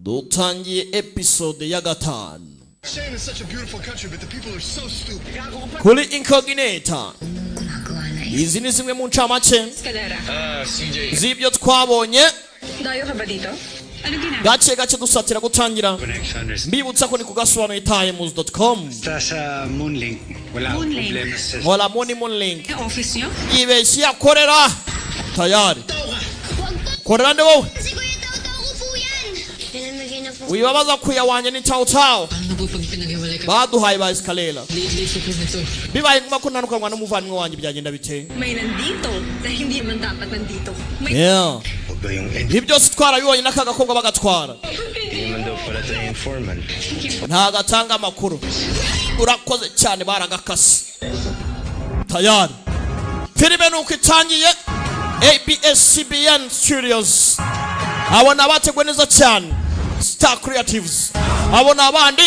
dutangiye episode ya 5 Shane is such a beautiful country, but the people are so stupid. kuri incognita. Izi ni zimwe mu ncamake z'ibyo twabonye. Dayo ka ba dito? Ano ginagawa? Gace dusatira gutangira. Mbibutsa ko ni kugasobanura times.com. Sa Moonlink. Wala problema sa... Wala Moonlink. Yung office nyo? Ibeshya ya korera. Tayari. Korera nde wowe? Kasi kuya tao-tao ko po yan. Pinamigay na po. Wibabaza kuyawanya ni tao-tao. Paano po pag pinag-iwalay ka? Baduhaye ba escalela. Late po nito. Bibaye nguma ko nanuka ngwana muvani wanjye byagenda bite. May nandito. Dahil hindi man dapat nandito. May... Yeah. Huwag ba yung end? Ibyo sitwara bibonye n'akagakobwa bagatwara. Hindi naman daw pala tayo informant. Ntagatanga amakuru. Urakoze cyane baragakase. Tayari. Filime nuko itangiye. ABS-CBN Studios. Abona bategwe neza cyane. Star Creatives. Abona abandi